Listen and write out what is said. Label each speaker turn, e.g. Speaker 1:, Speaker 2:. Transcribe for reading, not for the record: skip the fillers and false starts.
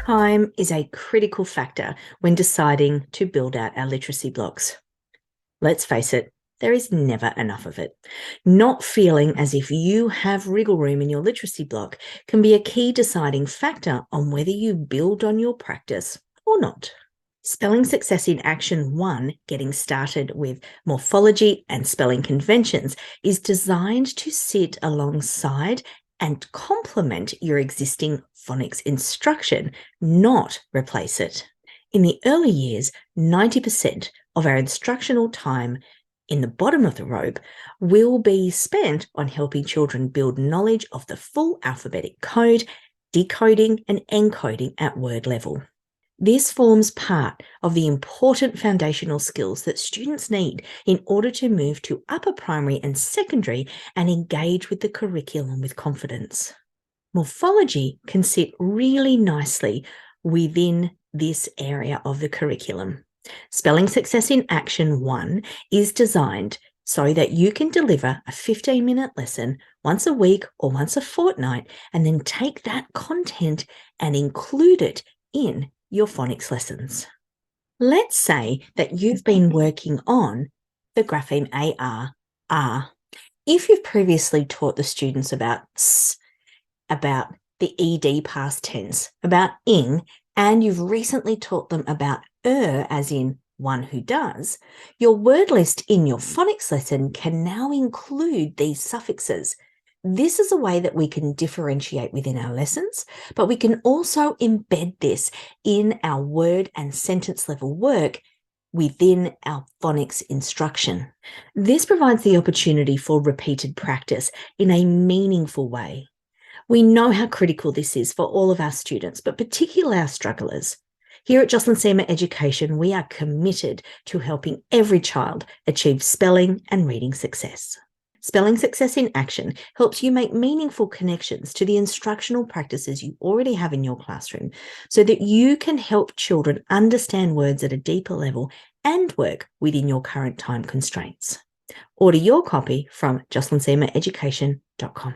Speaker 1: Time is a critical factor when deciding to build out our literacy blocks. Let's face it, there is never enough of it. Not feeling as if you have wriggle room in your literacy block can be a key deciding factor on whether you build on your practice or not. Spelling Success in Action 1, Getting Started with Morphology and Spelling Conventions, is designed to sit alongside and complement your existing phonics instruction, not replace it. In the early years, 90% of our instructional time in the bottom of the rope will be spent on helping children build knowledge of the full alphabetic code, decoding and encoding at word level. This forms part of the important foundational skills that students need in order to move to upper primary and secondary and engage with the curriculum with confidence. Morphology can sit really nicely within this area of the curriculum. Spelling Success in Action 1 is designed so that you can deliver a 15-minute lesson once a week or once a fortnight and then take that content and include it in your phonics lessons. Let's say that you've been working on the grapheme AR, R. If you've previously taught the students about S, about the ED past tense, about ing, and you've recently taught them about as in one who does, your word list in your phonics lesson can now include these suffixes. This is a way that we can differentiate within our lessons, but we can also embed this in our word and sentence level work within our phonics instruction. This provides the opportunity for repeated practice in a meaningful way. We know how critical this is for all of our students, but particularly our strugglers. Here at Jocelyn Education, we are committed to helping every child achieve spelling and reading success. Spelling Success in Action helps you make meaningful connections to the instructional practices you already have in your classroom so that you can help children understand words at a deeper level and work within your current time constraints. Order your copy from jocelynsemaeducation.com.